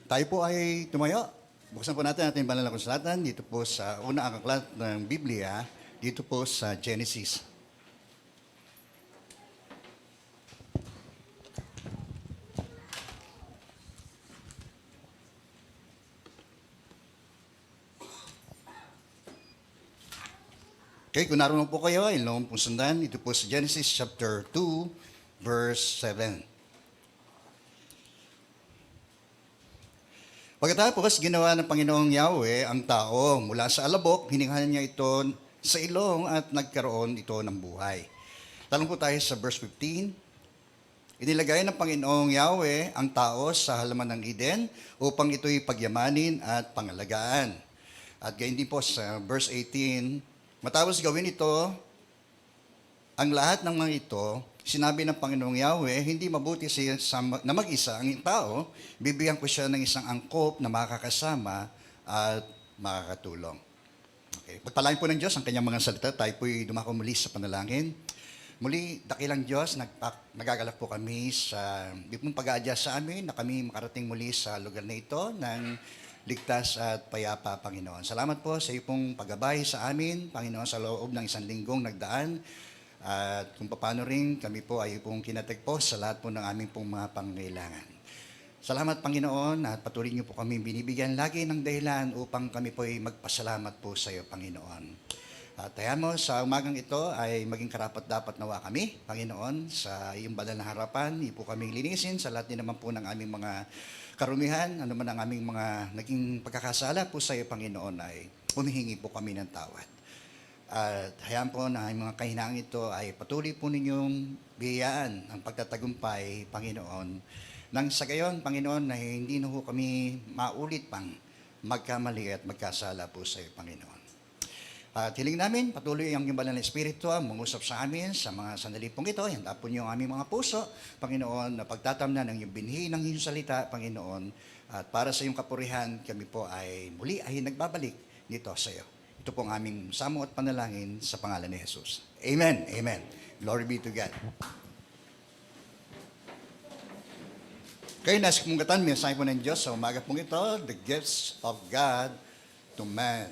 Tayo po ay tumayo. Buksan po natin ating banal na kasulatan dito po sa unang aklat ng Biblia, dito po sa Genesis. Okay, kung naroon po kayo, ay ilong pong sundan, dito po sa Genesis chapter 2, verse 7. Pagkatapos, ginawa ng Panginoong Yahweh ang tao mula sa alabok, hiningahan niya ito sa ilong at nagkaroon ito ng buhay. Talong po tayo sa verse 15. Inilagay ng Panginoong Yahweh ang tao sa halaman ng Eden upang ito'y pagyamanin at pangalagaan. At gayon din po sa verse 18, matapos gawin ito, ang lahat ng mga ito, sinabi ng Panginoong Yahweh, hindi mabuti na mag-isa ang tao, bibigyan ko siya ng isang angkop na makakasama at makakatulong. Okay. Pagpalain po ng Diyos ang kanyang mga salita, tayo po'y dumako muli sa panalangin. Muli, dakilang Diyos, nagagalak po kami sa pong pag-aadya sa amin na kami makarating muli sa lugar na ito ng ligtas at payapa, Panginoon. Salamat po sa iyong paggabay sa amin, Panginoon, sa loob ng isang linggong nagdaan. At kung paano rin kami po ay pong kinatag po sa lahat po ng aming pong mga pangangailangan. Salamat, Panginoon, at patuloy niyo po kami binibigyan lagi ng dahilan upang kami po ay magpasalamat po sa iyo, Panginoon. At tayo mo sa umagang ito ay maging karapat-dapat nawa kami, Panginoon, sa iyong banal na harapan. Hindi po kami linisin sa lahat din naman po ng aming mga karumihan, ano man ang aming mga naging pagkakasala po sa iyo, Panginoon, ay humihingi po kami ng tawad. At hayaan po na ang mga kahinaang ito ay patuloy po ninyong biyayaan ang pagtatagumpay, Panginoon. Nang sa gayon, Panginoon, na hindi na po kami maulit pang magkamali at magkasala po sa iyo, Panginoon. At hiling namin, patuloy ang banal na Espiritu ang mangusap sa amin sa mga sandali pong ito. Handa po niyo ang aming mga puso, Panginoon, na pagtatamnan ng iyong binhi ng iyong salita, Panginoon. At para sa iyong kapurihan, kami po ay muli ay nagbabalik dito sa iyo. Ito po ang aming samo at panalangin sa pangalan ni Jesus. Amen. Amen. Glory be to God. Kayo nasa kumungatan, mensahe po ng Diyos sa umaga pong ito, the gifts of God to man.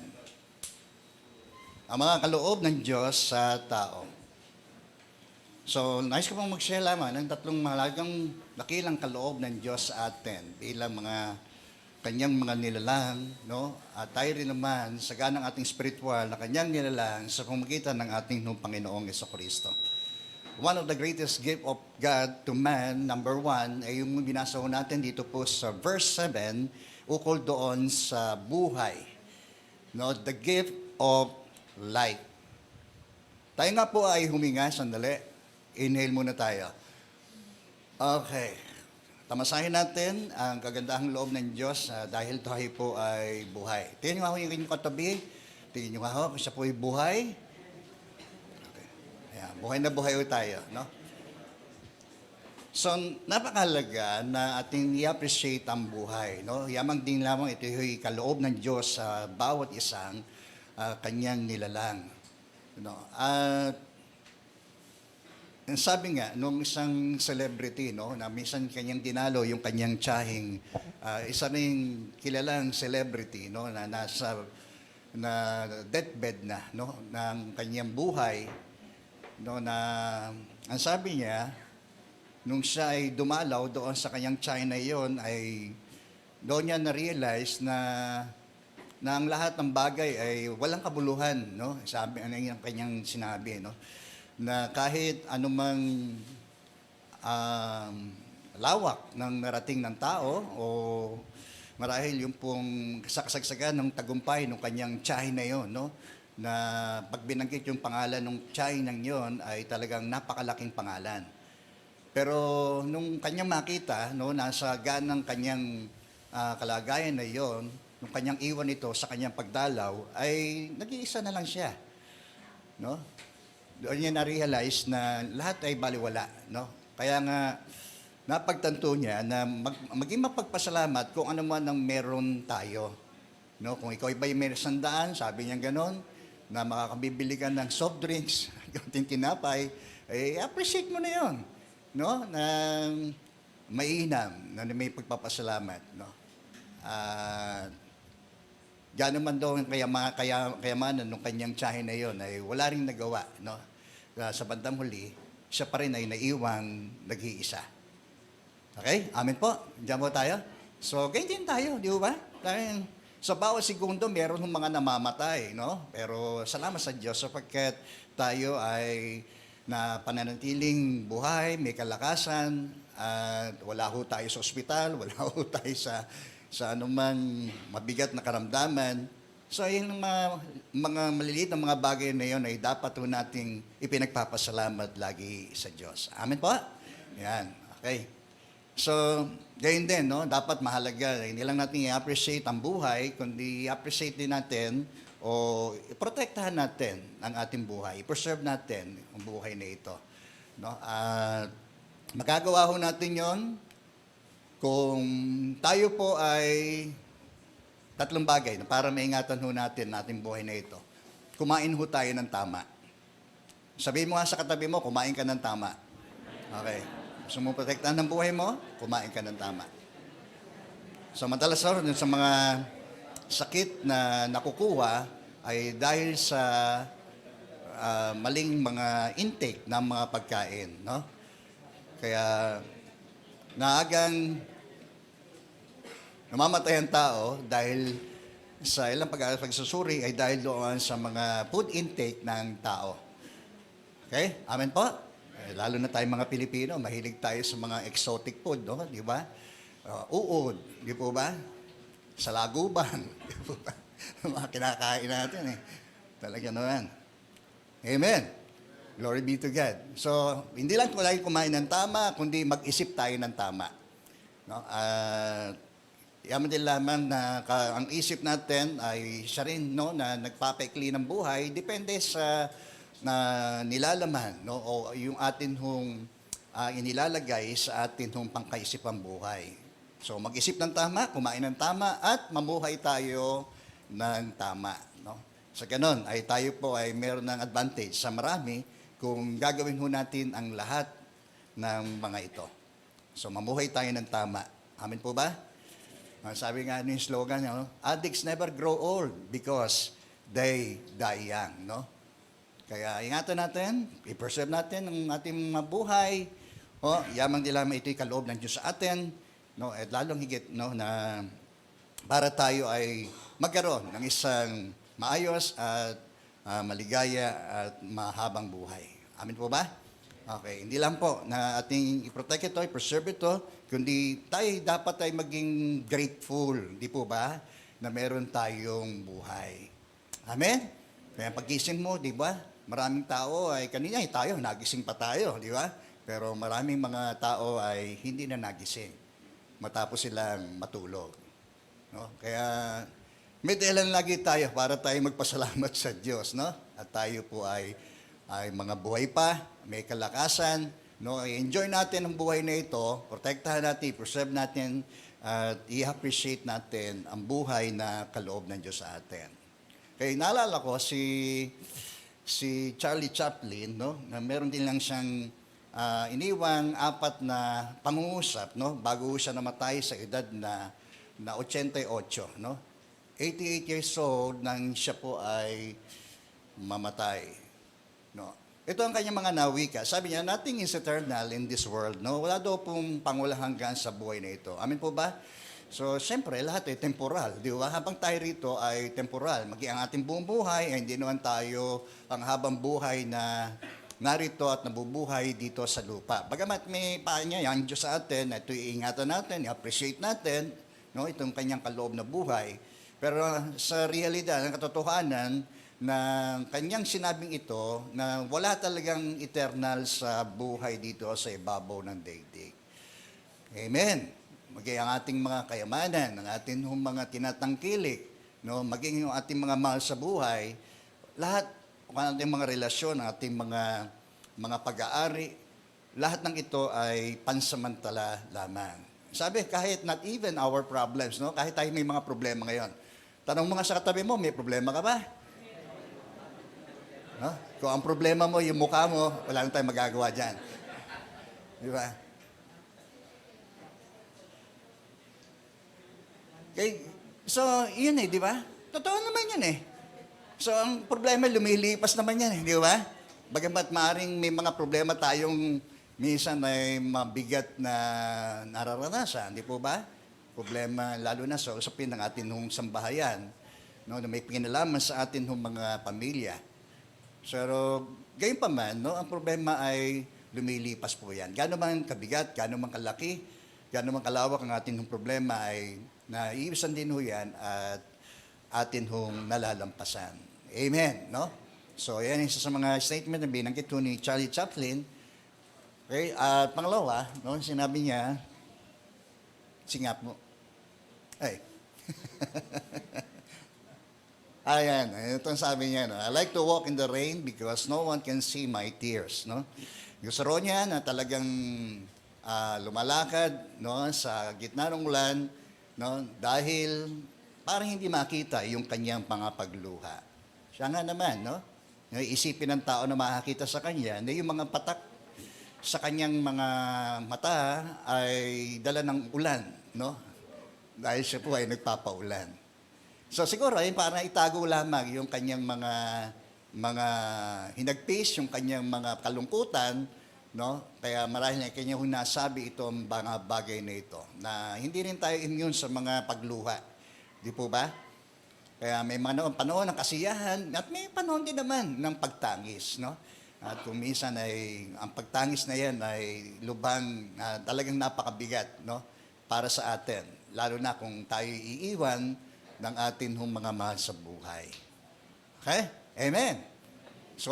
Ang mga kaloob ng Diyos sa tao. So, nais ko pong mag-share lamang ng tatlong mahalagang dakilang kaloob ng Diyos sa atin bilang mga kanyang mga nilalang, no? At tayo rin naman sa ganang ating spiritual na kanyang nilalang sa pamamagitan ng ating Panginoong Jesucristo. One of the greatest gift of God to man, number one, ay yung binasa ko natin dito po sa verse 7, ukol doon sa buhay. No? The gift of life. Tayo nga po ay huminga, sandali. Inhale muna tayo. Okay. Tamasahin natin ang kagandahang loob ng Diyos dahil tayo po ay buhay. Tingnan nyo ako yung inyong katabi. Tingnan nyo ako kung siya po ay buhay. Okay. Ayan, buhay na buhay tayo. No? So, napakahalaga na ating i-appreciate ang buhay. No? Yamang din lamang ito yung kaloob ng Diyos sa bawat isang kanyang nilalang. No? At sabi nga, nung isang celebrity, no, na minsan kanyang dinalo yung kanyang tiyahing, isa ring kilalang celebrity, no, na nasa deathbed na, no, ng kanyang buhay, no, na ang sabi niya, nung siya ay dumalaw doon sa kanyang tiyahin na iyon, ay doon niya na-realize na ang lahat ng bagay ay walang kabuluhan, no, sabi, ano yung kanyang sinabi, no, na kahit anumang lawak ng narating ng tao o marahil yung pong kasagsagan ng tagumpay ng kanyang tiyahin na yon, no? Na pag binanggit yung pangalan ng tiyahin ng yon ay talagang napakalaking pangalan. Pero nung kanyang makita, no, nasa ganang kanyang kalagayan na yon, nung kanyang iwan ito sa kanyang pagdalaw, ay nag-iisa na lang siya, no? Doon niya na-realize na lahat ay baliwala, no? Kaya nga, napagtanto niya na maging mapagpasalamat kung ano man ang meron tayo. No? Kung ikaw ay may 100, sabi niya ganon, na makakabibili ka ng soft drinks, kunting tinapay, eh, appreciate mo na yon, no? Na mainam, na may pagpapasalamat, no? At gaano man daw ang kayamanan ng kanyang tiyahin na yon ay wala ring nagawa, no? Sa bandang huli, siya pa rin ay naiwang nag-iisa. Okay? Amen po. Diyan po tayo. So, ganyan din tayo, di ba? Dahil sa bawat segundo, meron ng mga namamatay, no? Pero salamat sa Diyos sapagkat tayo ay na pananatiling buhay, may kalakasan, at wala ho tayo sa ospital, wala ho tayo sa anumang mabigat na karamdaman. So, yung mga maliliit na mga bagay na yun ay dapat po nating ipinagpapasalamat lagi sa Diyos. Amen po? Yan. Okay. So, gayon din, no? Dapat mahalaga. Hindi lang natin i-appreciate ang buhay, kundi i-appreciate din natin o protektahan natin ang ating buhay. I-preserve natin ang buhay na ito. No? At magagawa ho natin yon kung tayo po ay tatlong bagay na para maingatan ho natin ating buhay na ito. Kumain ho tayo ng tama. Sabihin mo nga sa katabi mo, kumain ka ng tama. Okay. Gusto mo protektahan ng buhay mo, kumain ka ng tama. So madalas sa mga sakit na nakukuha ay dahil sa maling mga intake ng mga pagkain. No? Kaya naagang namamatay ang tao dahil sa ilang pagsusuri ay dahil doon sa mga food intake ng tao. Okay? Amen po? Lalo na tayong mga Pilipino, mahilig tayo sa mga exotic food, no? Di ba? Uod, di po ba? Sa laguban, di po ba? Mga kinakain natin eh. Talaga naman. Amen. Glory be to God. So, hindi lang tayo kumain ng tama, kundi mag-isip tayo ng tama. No? Yaman din lamang na ang isip natin ay siya rin, no, na nagpapaikli ng buhay, depende sa na nilalaman, no, o yung atin hong inilalagay sa atin hong pangkaisipang buhay. So, mag-isip ng tama, kumain ng tama, at mamuhay tayo ng tama. No? Sa ganun, ay tayo po ay meron ng advantage sa marami kung gagawin ho natin ang lahat ng mga ito. So, mamuhay tayo ng tama. Amen po ba? Sabi nga yung slogan, no? Addicts never grow old because they die young. No? Kaya ingatan natin, i-preserve natin ang ating mabuhay. Yamang din lamang ito'y kaloob ng Diyos sa atin. No? At lalong higit, no, na para tayo ay magkaroon ng isang maayos at maligaya at mahabang buhay. Amin po ba? Okay, hindi lang po na ating i-protect ito, i-preserve ito, kundi tayo dapat ay maging grateful, di po ba, na meron tayong buhay. Amen? Kaya pagising mo, di ba, maraming tao ay, kanina ay tayo, nagising pa tayo, di ba? Pero maraming mga tao ay hindi na nagising matapos silang matulog. No? Kaya may dahilan lagi tayo para tayo magpasalamat sa Diyos, no? At tayo po ay mga buhay pa, may kalakasan, no? I-enjoy natin ang buhay na ito, protektahan natin, preserve natin, at i-appreciate natin ang buhay na kaloob ng Diyos sa atin. Kaya naalala ko si Charlie Chaplin, no? Na meron din lang siyang iniwang 4 na pangungusap, no? Bago siya namatay sa edad na 88, no? 88 years old nang siya po ay mamatay. No. Ito ang kanyang mga nawika. Sabi niya, nothing is eternal in this world. No? Wala daw pong pangulang hanggan sa buhay na ito. Amin po ba? So, siyempre, lahat ay temporal. Di ba? Habang tayo rito ay temporal. Maging ang ating buong buhay, ay hindi naman tayo ang habang buhay na narito at nabubuhay dito sa lupa. Bagamat may paanya ang Diyos sa atin, ito iingatan natin, i-appreciate natin, no? Itong kanyang kaloob na buhay. Pero sa realidad, ang katotohanan, na kanyang sinabing ito na wala talagang eternal sa buhay dito sa ibabaw ng daigdig. Amen. Maging ang ating mga kayamanan, ang ating mga tinatangkilik, no? Maging yung ating mga mahal sa buhay, lahat ng ating mga relasyon, ang ating mga pag-aari, lahat ng ito ay pansamantala lamang. Sabi, kahit not even our problems, no? Kahit tayo may mga problema ngayon. Tanong mo nga sa katabi mo, may problema ka ba? No? Kung ang problema mo, yung mukha mo, wala na tayong magagawa dyan. Di ba? So, yun di ba? Totoo naman yun eh. So, ang problema, lumilipas naman yan di ba? Bagamat maaring may mga problema tayong minsan ay mabigat na nararanasan, di po ba? Problema, lalo na sa usapin ng atin hong sambahayan, no, na may pinalaman sa atin hong mga pamilya. Pero, gayon pa man, no, ang problema ay lumilipas po yan. Gano'n man kabigat, gano'n man kalaki, gano'n man kalawak ang atin hong problema ay naiiwasan din ho yan at atin hong nalalampasan. Amen, no? So, yan isa sa mga statement na binanggit ko ni Charlie Chaplin. Okay, at pangalawa, no, sinabi niya, singap mo. Ay. Ayan, ito ang sabi niya, no? I like to walk in the rain because no one can see my tears, no? Gusto ro niya na talagang lumalakad, no, sa gitna ng ulan, no, dahil parang hindi makita yung kanyang pangapagluha. Siya nga naman, no? Isipin ng tao na makakita sa kanya na yung mga patak sa kanyang mga mata ay dala ng ulan, no? Dahil siya po ay nagpapaulan. So siguro ay para itago lamang yung kanyang mga hinagpis, yung kanyang mga kalungkutan, no? Kaya marahil na kanya nasabi itong mga bagay na ito na hindi rin tayo immune sa mga pagluha. Di po ba? Kaya may mga panahon ng kasiyahan at may panahon din naman ng pagtangis, no? At kung minsan ay ang pagtangis na yan ay lubhang talagang napakabigat, no, para sa atin. Lalo na kung tayo iiwan ng atin hong mga mahal sa buhay. Okay? Amen. So,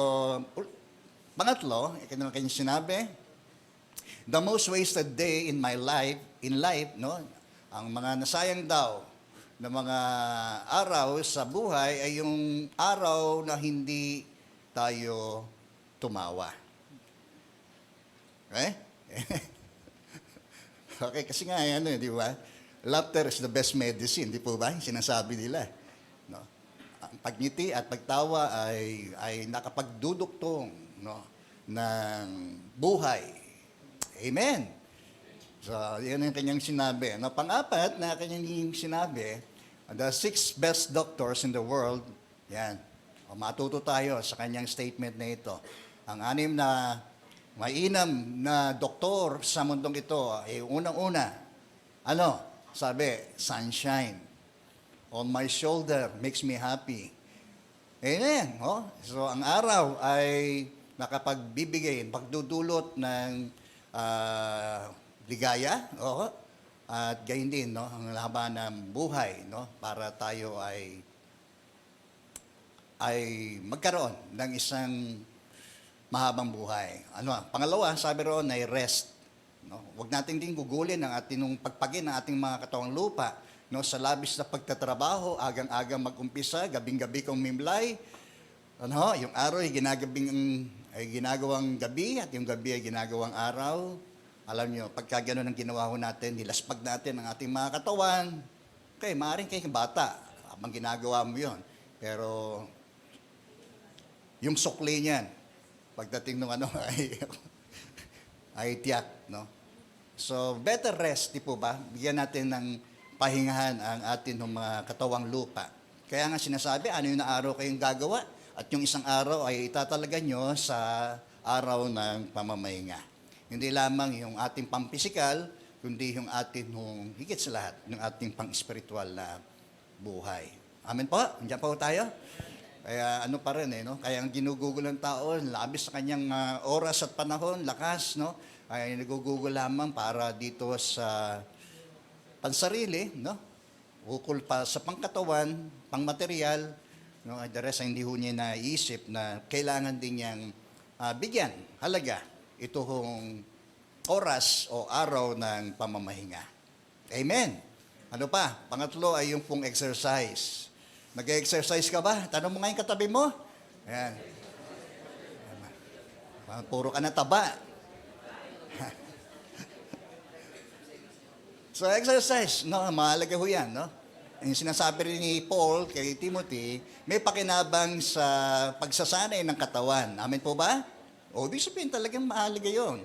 pangatlo, kanyang sinabi, the most wasted day in life, no, ang mga nasayang daw na mga araw sa buhay ay yung araw na hindi tayo tumawa. Okay? Okay, kasi nga, di ba? Laughter is the best medicine, di po ba? Sinasabi nila. No? Ang pagngiti at pagtawa ay nakapagduduktong, no, ng buhay. Amen. So, yan ang kanyang sinabi. No, pang-apat na kanyang sinabi, the 6 best doctors in the world, yan, matuto tayo sa kanyang statement na ito. Ang 6 na mainam na doktor sa mundong ito ay unang-una, sabi, sunshine on my shoulder makes me happy. Amen. Oh? So, ang araw ay nakapagbibigay, pagdudulot ng ligaya, at gayon din, no, ang laban ng buhay, no, para tayo ay magkaroon ng isang mahabang buhay. Pangalawa, sabi roon ay rest. No? Huwag natin din gugulin ang ating pagpagin ng ating mga katawang lupa, no, sa labis na pagtatrabaho, agang-agang mag-umpisa, gabing-gabi kong mimlay. Yung araw ay ginagawang gabi at yung gabi ay ginagawang araw. Alam nyo, pagka gano'n ang ginawa ho natin, nilaspag natin ang ating mga katawan. Okay, maaaring kayo bata, habang ginagawa mo yon. Pero yung sukli niyan, pagdating ng ay tiyak, no? So, better rest, di po ba? Bigyan natin ng pahingahan ang atin ng mga katawang lupa. Kaya nga sinasabi, ano yung araw kayong gagawa? At yung isang araw ay itatalaga nyo sa araw ng pamamahinga. Hindi lamang yung ating pampisikal, kundi yung atin higit sa lahat, yung ating pang-spiritual na buhay. Amen po? Andiyan po tayo? Kaya pa rin no? Kaya ang ginugugol ng tao, labis sa kanyang oras at panahon, lakas, no? Ay nagugugol lamang para dito sa pansarili, no? Ukol pa sa pangkatawan, pangmaterial, no? The rest ay hindi ho niya naisip na kailangan din niyang bigyan, halaga, ito hong oras o araw ng pamamahinga. Amen. Ano pa? Pangatlo ay yung pong exercise. Nag-exercise ka ba? Tanong mo nga yung katabi mo. Ayan. Puro ka na taba. So exercise, no, mahalaga ho yan, no? Yung sinasabi rin ni Paul kay Timothy, may pakinabang sa pagsasanay ng katawan. Amen po ba? O, ibig sabihin talagang mahalaga yun.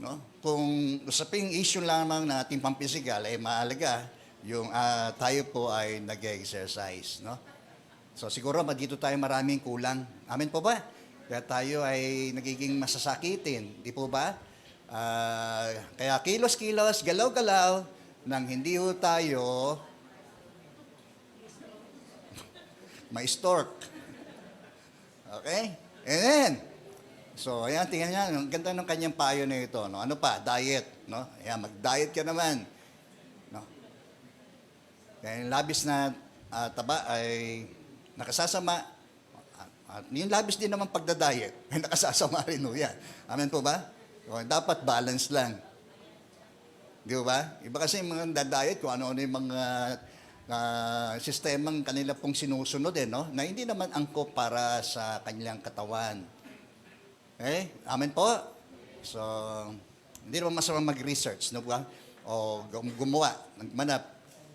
No? Kung usaping issue lamang na ating pampisikal ay mahalaga, yung tayo po ay nag-exercise, no? So siguro dito tayo maraming kulang. Amen po ba? Kaya tayo ay nagiging masasakitin, di po ba? Kaya kilos-kilos, galaw-galaw, nang hindi ho tayo ma-stork. Okay? Amen. So, ayan, tingnan niya, ang ganda ng kanyang payo na ito. No? Ano pa? Diet. No? Ayan, mag-diet ka naman. No? Kaya yung labis na taba ay nakasasama. At yung labis din naman pagda-diet ay nakasasama rin ho yan. Amen po ba? So, dapat balance lang. Di ba? Iba kasi yung mga diet kung ano-ano yung mga sistemang kanila pong sinusunod no? Na hindi naman angkop para sa kanilang katawan. Okay? Amen po? So, hindi naman masama mag-research, no ba? O gumawa, nagmanap.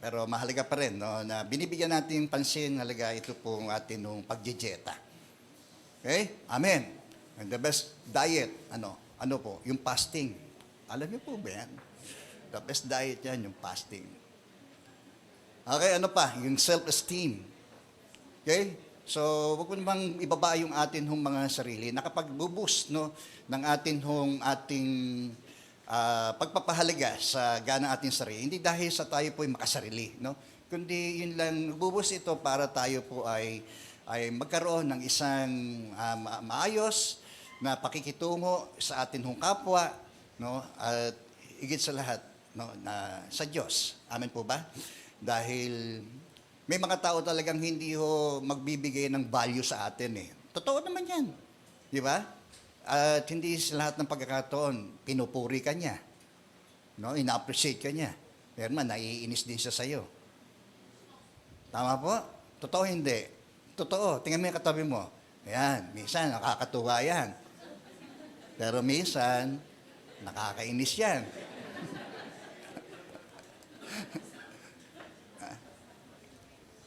Pero mahalaga pa rin, no? Na binibigyan natin pansin, halaga ito pong atin nung pagjejeta. Okay? Amen. And the best diet, ano po? Yung fasting. Alam niyo po ba yan? The best diet yan, yung fasting. Okay, ano pa? Yung self-esteem. Okay? So, wag mo namang ibaba yung atin hong mga sarili. Nakapag-boost no, ng atin hong ating pagpapahalaga sa gana ating sarili. Hindi dahil sa tayo po ay makasarili. No? Kundi yun lang, buboost ito para tayo po ay magkaroon ng isang maayos na pakikitungo sa atin hong kapwa. No? At higit sa lahat, no, na sa Diyos. Amen po ba? Dahil may mga tao talagang hindi ho magbibigay ng value sa atin eh. Totoo naman yan. Di ba? At hindi sa lahat ng pagkakataon, pinupuri ka niya. No? Ina-appreciate ka niya. Pero man, naiinis din siya sa'yo. Tama po? Totoo hindi. Totoo. Tingnan mo yung katabi mo. Ayan, minsan nakakatuwa yan. Pero minsan, nakakainis yan.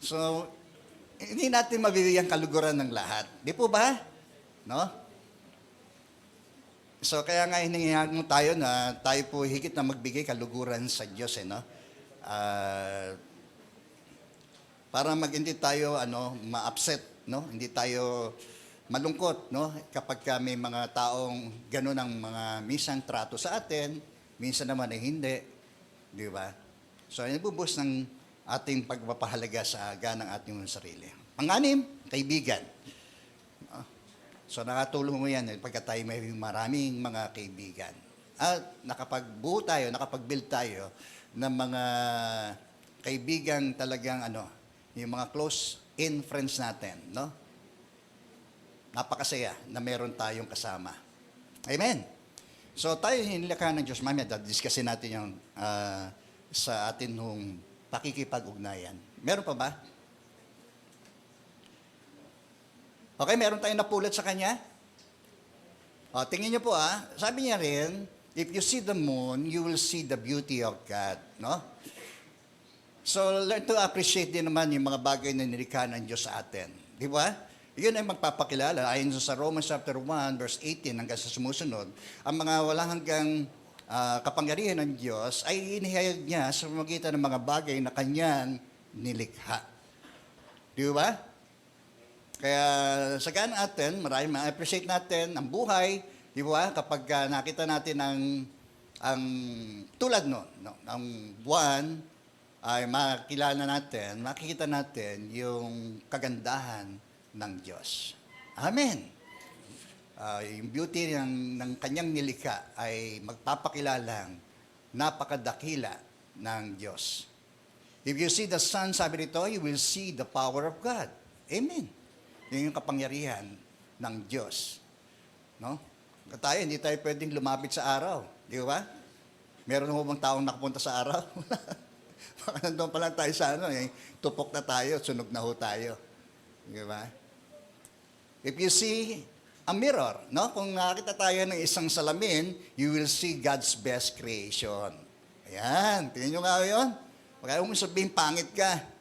So, hindi natin mabibigyan kaluguran ng lahat. Di po ba? No? So, kaya nga hinihingan mo tayo na tayo po higit na magbigay kaluguran sa Diyos, no? Para hindi tayo, ma-upset, no? Hindi tayo malungkot, no? Kapag may mga taong gano'n ang mga minsan trato sa atin, minsan naman ay hindi. Di ba? So, nabubus ng ating pagpapahalaga sa ganang ating sarili. Pang-anim, kaibigan. So nakatulong mo yan pagka tayo may maraming mga kaibigan. At nakapag-buo tayo, nakapag-build tayo ng mga kaibigan talagang yung mga close-in friends natin, no? Napakasaya na meron tayong kasama. Amen. So tayo hinilakha ng Diyos. Mamaya, discussin natin yung sa atin nung pakikipag-ugnayan. Meron pa ba? Okay, meron tayong napulot sa kanya? Tingnan niyo po sabi niya rin, if you see the moon, you will see the beauty of God. No? So, learn to appreciate din naman yung mga bagay na nilikha ng Diyos sa atin. Di ba? Yun ay magpapakilala. Ayon sa Romans chapter 1, verse 18 hanggang sa sumusunod, ang mga walang hanggang kapangyarihan ng Diyos ay inihayag niya sa pamamagitan ng mga bagay na kanyang nilikha. Di ba? Kaya sa gaan natin, marami ma-appreciate natin ang buhay, di ba? Kapag nakita natin ang tulad ang buwan, ay makikita natin yung kagandahan ng Diyos. Amen. Yung beauty ng kanyang nilikha ay magpapakilalang napakadakila ng Diyos. If you see the sun, sabi rito, you will see the power of God. Amen. Yun yung kapangyarihan ng Diyos. No? Tayo, hindi tayo pwedeng lumapit sa araw. Di ba? Meron mo bang taong nakapunta sa araw? Baka nandun pa lang tayo sa tupok na tayo, sunog na ho tayo. Di ba? If you see a mirror, no? Kung nakita tayo ng isang salamin, you will see God's best creation. Ayan, tingnan nyo nga yun. Huwag mo sabihin, pangit ka.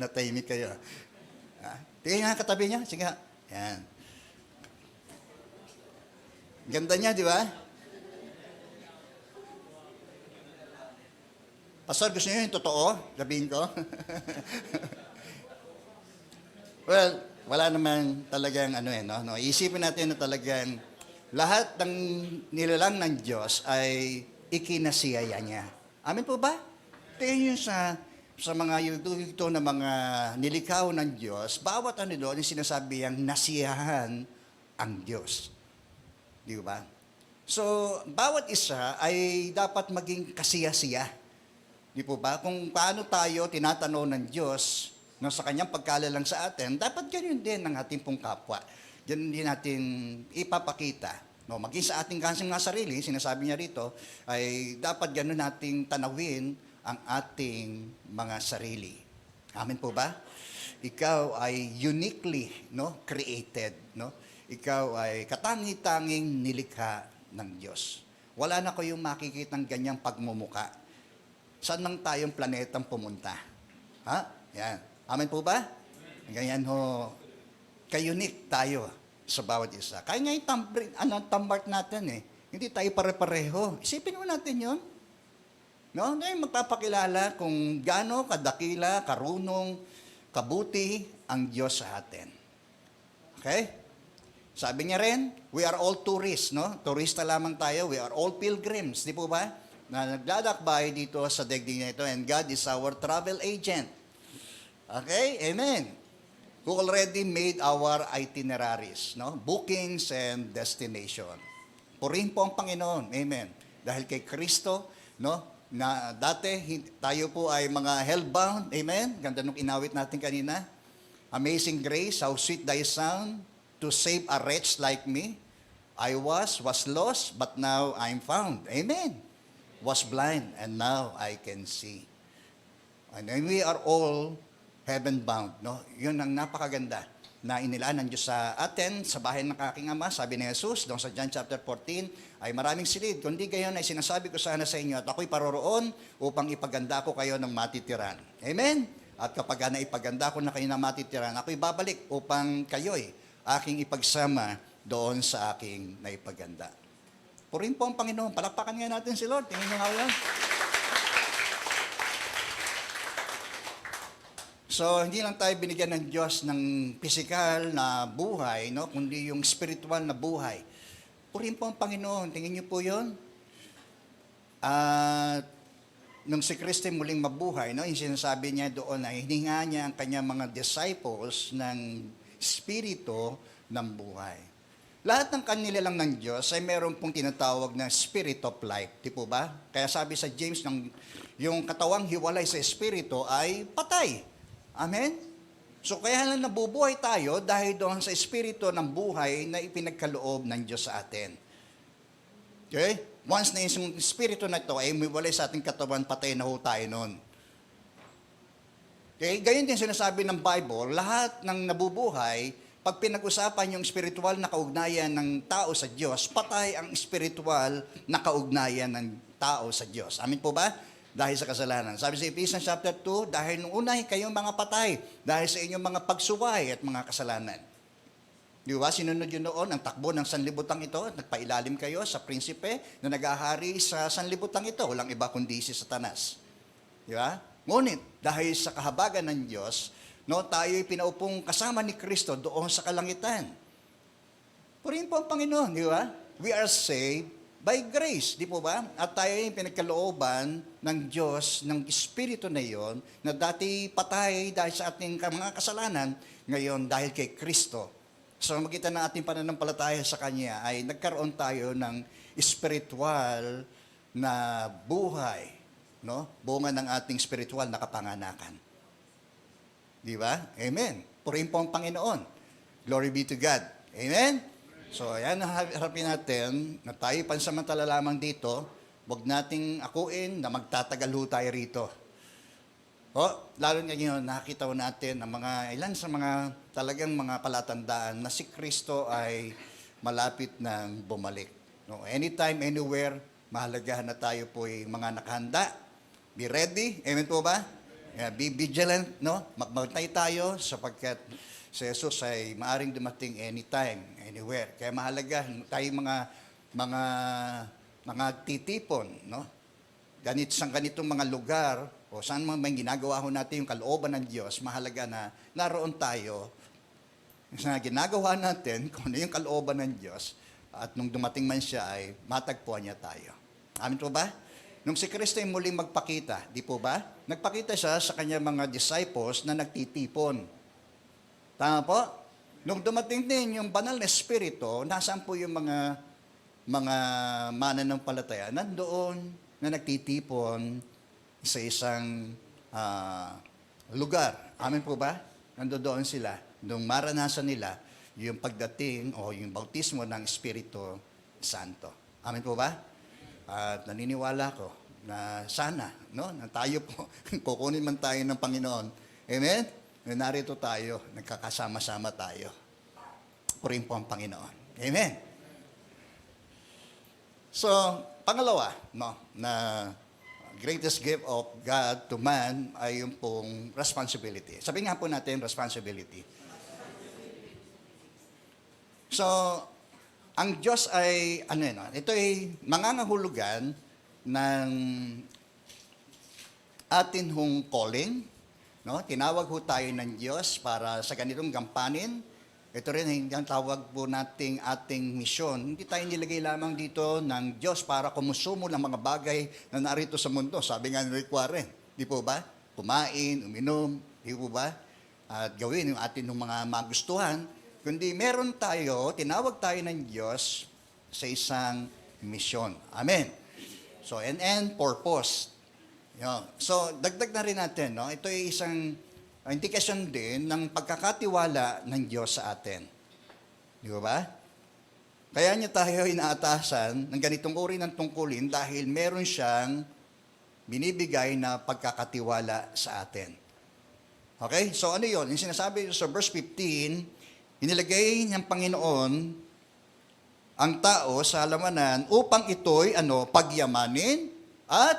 Natahimik kayo. Tingnan nga katabi niya. Sige, ayan. Ganda niya, di ba? Pastor, gusto niyo yung totoo? Sabihin ko. Well, wala naman talagang no? Isipin natin na talagang lahat ng nilalang ng Diyos ay ikinasiyaya niya. Amin po ba? Tingnan niyo sa mga ito na mga nilikaw ng Diyos, bawat doon yung sinasabi ang nasiyahan ang Diyos. Di ba? So, bawat isa ay dapat maging kasiyasiya. Di po ba? Kung paano tayo tinatanaw ng Diyos sa kanyang pagkalalang sa atin, dapat ganyan din ang ating pong kapwa. Ganyan din natin ipapakita. No, maging sa ating mga sarili, sinasabi niya rito, ay dapat gano'n nating tanawin ang ating mga sarili. Amen po ba? Ikaw ay uniquely created. No? Ikaw ay katangi-tanging nilikha ng Diyos. Wala na kayong makikitang ganyang pagmumuka. Saan lang tayong planetang pumunta? Ha? Yan. Amen po ba? Ganyan ho, ka-unique tayo sa bawat isa. Kaya nga yung tambart natin hindi tayo pare-pareho. Isipin mo natin yun. No? Yung magpapakilala kung gaano kadakila, karunong, kabuti ang Diyos sa atin. Okay? Sabi niya rin, we are all tourists, no? Turista lamang tayo, we are all pilgrims, di po ba? Na naglalakbay dito sa daigdig na ito, and God is our travel agent. Okay? Amen. Who already made our itineraries, no? Bookings and destination. Purihin po ang Panginoon. Amen. Dahil kay Kristo, no? Na dati tayo po ay mga hellbound. Amen. Ganda nung inawit natin kanina. Amazing grace, how sweet thy sound to save a wretch like me. I was lost, but now I'm found. Amen. Was blind, and now I can see. And we are all heaven-bound. No? Yun ang napakaganda na inilaan ng Diyos sa atin, sa bahay ng aking Ama. Sabi ni Jesus, doon sa John chapter 14, ay maraming silid. Kundi gayon ay sinasabi ko sana sa inyo at ako'y paroroon upang ipaganda ko kayo ng matitiran. Amen? At kapag naipaganda ko na kayo ng matitiran, ako'y babalik upang kayo'y aking ipagsama doon sa aking naipaganda. Purihin po ang Panginoon. Palakpakan nga natin si Lord. Tingnan nyo nga yan. So, hindi lang tayo binigyan ng Diyos ng physical na buhay, no? Kundi yung spiritual na buhay. Purihin po ang Panginoon. Tingin niyo po yun. Nung si Kristo muling mabuhay, no? Yung sinasabi niya doon ay hininga niya ang kanyang mga disciples ng spirito ng buhay. Lahat ng kanila lang ng Diyos ay meron pong tinatawag na spirit of life. Di po ba? Kaya sabi sa James, yung katawang hiwalay sa espiritu ay patay. Amen? So kaya lang nabubuhay tayo dahil doon sa espiritu ng buhay na ipinagkaloob ng Diyos sa atin. Okay? Once na yung espiritu na ito ay umiwalay sa ating katawan, patay na ho tayo noon. Okay? Gayon din sinasabi ng Bible, lahat ng nabubuhay, pag pinag-usapan yung spiritual na kaugnayan ng tao sa Diyos, patay ang spiritual na kaugnayan ng tao sa Diyos. Amin po ba? Dahil sa kasalanan. Sabi sa Ephesians chapter 2, dahil nung unay kayong mga patay, dahil sa inyong mga pagsuway at mga kasalanan. Di ba? Sinunod yun noon ang takbo ng sanlibutan ito at nagpailalim kayo sa prinsipe na nag-ahari sa sanlibutan ito. Walang iba kundi si Satanas. Di ba? Ngunit, dahil sa kahabagan ng Diyos, tayo'y pinaupong kasama ni Kristo doon sa kalangitan. Purihin po ang Panginoon, di ba? We are saved by grace, di po ba? At tayo yung pinagkalooban ng Diyos, ng Espiritu na yon, na dati patay dahil sa ating mga kasalanan, ngayon dahil kay Kristo. So magitan ng ating pananampalataya sa Kanya ay nagkaroon tayo ng spiritual na buhay, no? Bunga ng ating spiritual na kapanganakan. Di ba? Amen. Purihin po ang Panginoon. Glory be to God. Amen? So, ayan, harapin natin na tayo pansamantala lamang dito. Huwag nating akuin na magtatagal ho tayo rito. Lalo ngayon, nakita ho natin ang ilan sa mga talagang mga palatandaan na si Kristo ay malapit nang bumalik. No, anytime, anywhere, mahalaga na tayo po ay mga nakahanda. Be ready. Amen po ba? Be vigilant, no? Magbantay tayo sapagkat si Jesus ay maaring dumating anytime, anywhere. Kaya mahalaga tayo mga titipon, no? ganitong mga lugar, o saan man may ginagawa ho natin yung kalooban ng Diyos, mahalaga na naroon tayo sa ginagawa natin, kung ano yung kalooban ng Diyos, at nung dumating man siya ay matagpuan niya tayo. Amin po ba? Nung si Kristo ay muling magpakita, di po ba? Nagpakita siya sa kanyang mga disciples na nagtitipon. Tama po? Nung dumating din yung banal na espiritu, nasaan po yung mga mananampalataya? Nandoon na nagtitipon sa isang lugar. Amin po ba? Nandoon sila. Nung maranasan nila yung pagdating o yung bautismo ng Espiritu Santo. Amin po ba? At naniniwala ko na sana, no, na tayo po, kukunin man tayo ng Panginoon. Amen? Na narito tayo, nagkakasama-sama tayo. Purihin po ang Panginoon. Amen? So, pangalawa, no, na greatest gift of God to man ay yung pong responsibility. Sabi nga po natin, responsibility. So, ang Diyos ay, ito ay mangangahulugan ng atin hong calling. No? Tinawag ho tayo ng Diyos para sa ganitong gampanin. Ito rin ang tawag po nating ating misyon. Hindi tayo nilagay lamang dito ng Diyos para kumusumo ng mga bagay na narito sa mundo. Sabi nga ni Rick Warren, di po ba? Kumain, uminom, di po ba? At gawin yung atin ng mga magustuhan. Kundi meron tayo, tinawag tayo ng Diyos sa isang misyon. Amen. So, and purpose. So, dagdag na rin natin, no? Ito ay isang indikasyon din ng pagkakatiwala ng Diyos sa atin. Di ba? Kaya niya tayo inaatasan ng ganitong uri ng tungkulin dahil meron siyang binibigay na pagkakatiwala sa atin. Okay? So ano yun? Yung sinasabi sa verse 15, inilagay niyang Panginoon ang tao sa halamanan upang ito'y pagyamanin at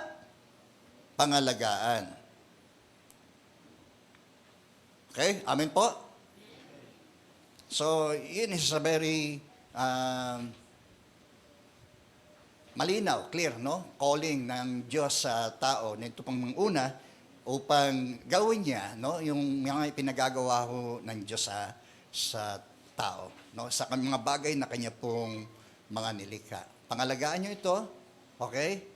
pangalagaan. Okay? Amen po? So, yun is a very malinaw, clear, no? Calling ng Diyos sa tao nito pang una upang gawin niya, no? Yung mga pinagagawa ho ng Diyos sa tao, no? Sa mga bagay na kanya pong mga nilikha. Pangalagaan niyo ito, okay?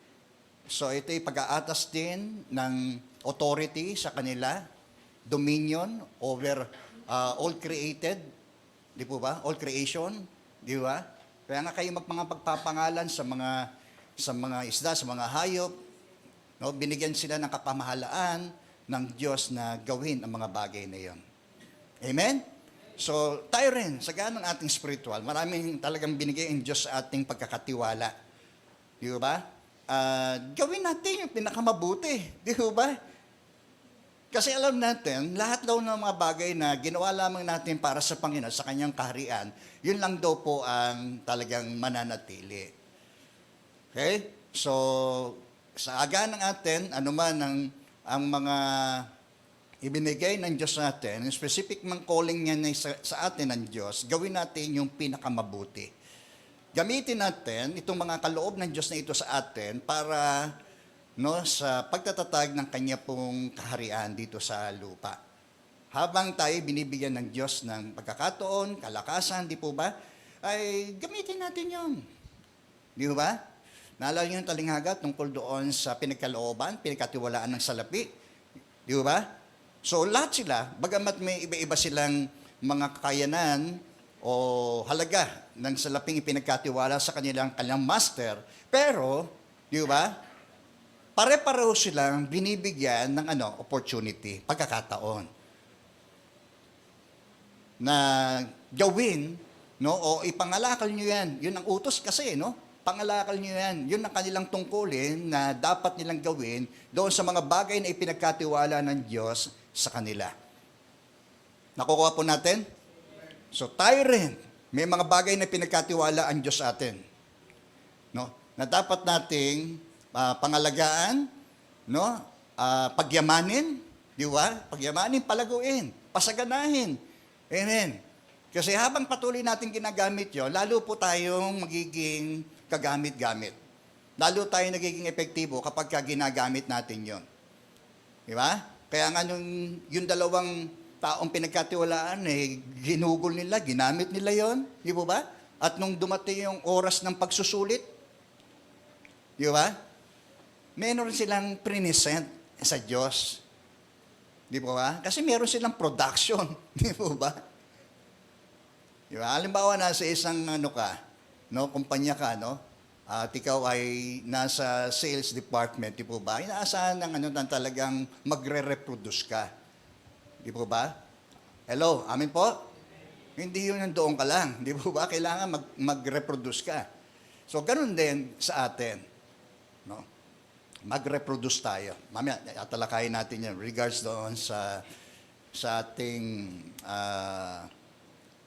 So, ito'y pag-aatas din ng authority sa kanila, dominion over all created, di po ba? All creation, di ba? Kaya nga kayo mga pagpapangalan sa mga isda, sa mga hayop, no? Binigyan sila ng kapamahalaan ng Diyos na gawin ang mga bagay na 'yon. Amen? So, tayo rin, sa ganang ating spiritual, maraming talagang binigay ang Diyos sa ating pagkakatiwala. Di ba? Gawin natin yung pinakamabuti. Di ba? Kasi alam natin, lahat daw ng mga bagay na ginawa lamang natin para sa Panginoon, sa Kanyang kaharian, yun lang daw po ang talagang mananatili. Okay? So, sa aga ng atin, anuman ang mga ibinigay ng Diyos sa atin, yung specific mang calling niya sa atin ng Diyos, gawin natin yung pinakamabuti. Gamitin natin itong mga kaloob ng Diyos na ito sa atin para sa pagtatatag ng Kanya pong kaharian dito sa lupa. Habang tayo binibigyan ng Diyos ng pagkakataon, kalakasan, di po ba, ay gamitin natin yun. Di ba? Naalala niyo yung talinghaga tungkol doon sa pinagkalooban, pinagkatiwalaan ng salapi. Di ba? So lahat sila, bagamat may iba-iba silang mga kakayanan o halaga ng salaping ipinagkatiwala sa kanilang master, pero, di ba, pare-pareho silang binibigyan ng opportunity, pagkakataon na gawin, o ipangalakal nyo yan. Yun ang utos kasi, pangalakal nyo yan. Yun ang kanilang tungkulin na dapat nilang gawin doon sa mga bagay na ipinagkatiwala ng Diyos sa kanila. Nakukuha po natin? So tayo rin, may mga bagay na pinagkatiwala ang Diyos sa atin. Na dapat nating pangalagaan, pagyamanin, di ba? Pagyamanin, palaguin, pasaganahin. Amen. Kasi habang patuloy natin ginagamit yun, lalo po tayong magiging kagamit-gamit. Lalo tayo nagiging epektibo kapag ka ginagamit natin yon. Di ba? Kaya nga yung dalawang taong pinagkatiwalaan, ginugol nila, ginamit nila yon. Di ba? At nung dumating yung oras ng pagsusulit, di ba? Meron silang present sa Diyos. Di ba? Kasi meron silang production. Di ba? Di ba? Halimbawa, nasa isang kumpanya ka, at ikaw ay nasa sales department, di po ba? Inaasahan ng talagang magre-reproduce ka. Di po ba? Hello, amin po? Hindi yun doon ka lang. Di po ba? Kailangan mag-reproduce ka. So, ganun din sa atin. No? Mag-reproduce tayo. Mamaya, atalakayin natin yan regards doon sa ating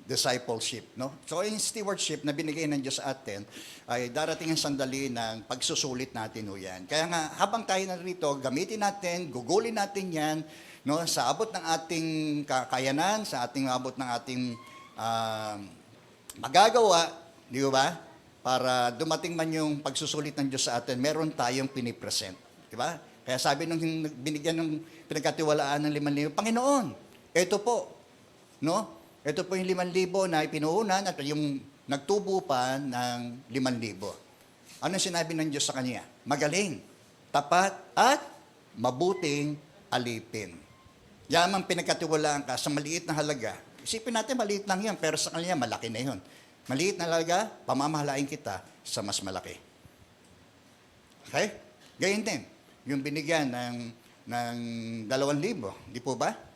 discipleship, no? So, yung stewardship na binigay ng Diyos sa atin, ay darating ang sandali ng pagsusulit natin ho yan. Kaya nga, habang tayo narito, gamitin natin, gugulin natin yan, no? Sa abot ng ating kakayanan, sa abot ng ating magagawa, di ba? Para dumating man yung pagsusulit ng Diyos sa atin, meron tayong pinipresent. Di ba? Kaya sabi nung binigyan ng pinagkatiwalaan ng 5,000, Panginoon, ito po, no? Ito po yung 5,000 na ipinuhunan at yung nagtubo pa ng 5,000. Ano sinabi ng Diyos sa kanya? Magaling, tapat, at mabuting alipin. Yamang pinagkatiwalaan ka sa maliit na halaga. Isipin natin, maliit lang yan, pero sa kanya, malaki na yun. Maliit na halaga, pamamahalain kita sa mas malaki. Okay? Gayun din, yung binigyan ng 2,000, di po ba?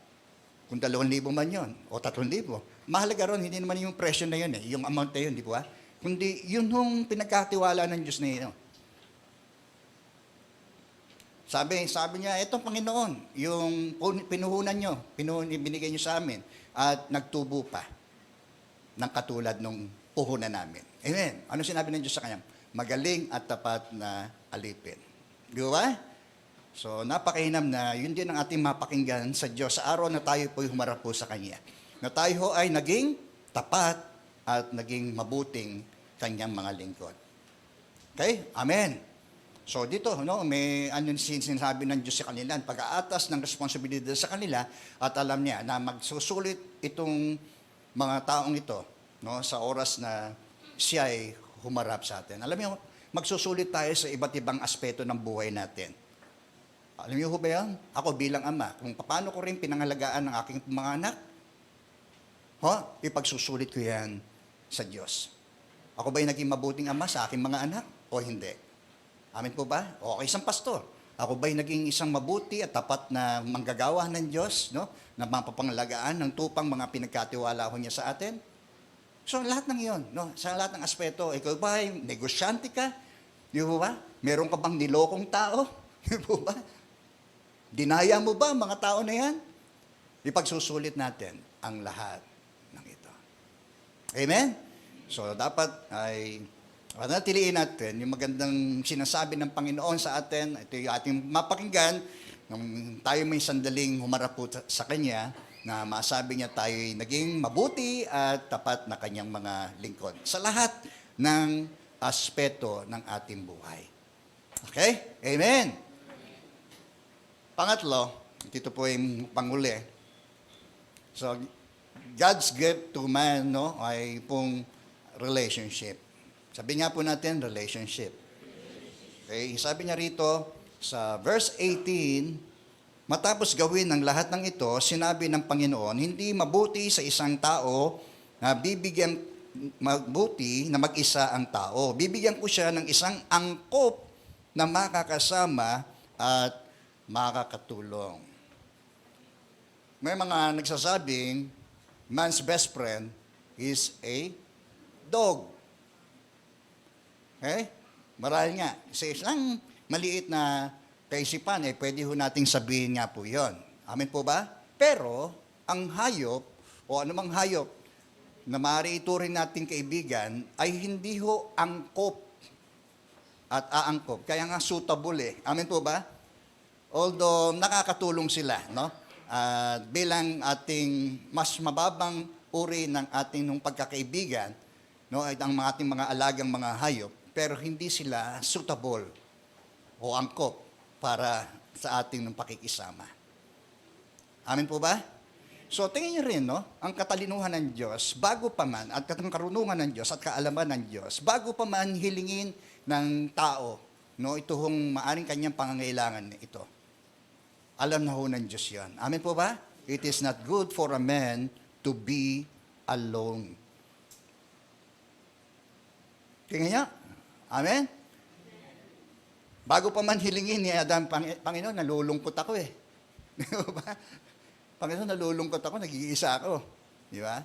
Kung 2,000 man yun, o 3,000. Mahalaga ron, hindi naman yung presyo na yun yung amount na yun, di ba? Kundi yun yung pinagkatiwala ng Diyos na yun. Sabi niya, etong Panginoon, yung pinuhunan nyo, binigay nyo sa amin, at nagtubo pa ng katulad nung puhunan namin. Amen. Ano sinabi ng Diyos sa kanya? Magaling at tapat na alipin. Di ba? So, napakainam na yun din ang ating mapakinggan sa Diyos sa araw na tayo po'y humarap po sa Kanya. Na tayo ho ay naging tapat at naging mabuting Kanyang mga lingkod. Okay? Amen. So, dito, may sinasabi ng Diyos sa kanila, pag-aatas ng responsibilidad sa kanila at alam niya na magsusulit itong mga taong ito sa oras na siya ay humarap sa atin. Alam niyo, magsusulit tayo sa iba't ibang aspeto ng buhay natin. Alam niyo ba yan? Ako bilang ama, kung paano ko rin pinangalagaan ng aking mga anak, ipagsusulit ko yan sa Diyos. Ako ba'y naging mabuting ama sa aking mga anak o hindi? Amin po ba? O isang pastor. Ako ba'y naging isang mabuti at tapat na manggagawa ng Diyos, na mapapangalagaan ng tupang mga pinagkatiwala ko niya sa atin? So, lahat ng iyon, sa lahat ng aspeto, ikaw ba ay negosyante ka? Di ba? Meron ka bang nilokong tao? Di ba? Dinaya mo ba mga tao na yan? Ipagsusulit natin ang lahat ng ito. Amen? So, dapat ay natiliin natin yung magandang sinasabi ng Panginoon sa atin. Ito yung ating mapakinggan nung tayo may sandaling humarap po sa Kanya na masabi niya tayo ay naging mabuti at tapat na Kanyang mga lingkod sa lahat ng aspeto ng ating buhay. Okay? Amen? Pangatlo, dito po yung panghuli. So, God's gift to man, ay pong relationship. Sabi nga po natin, relationship. Okay, sabi niya rito sa verse 18, matapos gawin ng lahat ng ito, sinabi ng Panginoon, hindi mabuti sa isang tao na bibigyan mabuti na mag-isa ang tao. Bibigyan ko siya ng isang angkop na makakasama at makakatulong. May mga nagsasabing, man's best friend is a dog. Okay? Marahil nga, sa isang maliit na kaisipan, pwede ho nating sabihin nga po yon. Amin po ba? Pero, ang hayop, o anumang hayop, na maaari ituring nating kaibigan, ay hindi ho angkop at aangkop. Kaya nga suitable Amin po ba? Although nakakatulong sila, bilang ating mas mababang uri ng ating pagkakaibigan, ay ang ating mga alagang mga hayop, pero hindi sila suitable o angkop para sa ating ng pakikisama. Amin po ba? So tingin niyo rin, no, ang katalinuhan ng Diyos, bago pa man, at ang karunungan ng Diyos at kaalaman ng Diyos, bago pa man hilingin ng tao, no, ito hong maaring kanyang pangangailangan ito. Alam na ho ng Diyos yan. Amin po ba? It is not good for a man to be alone. Tingnan niya? Amen? Bago pa man hilingin ni Adam, Panginoon, nalulungkot ako eh. Di ba? Panginoon, nalulungkot ako, nag-iisa ako. Di ba?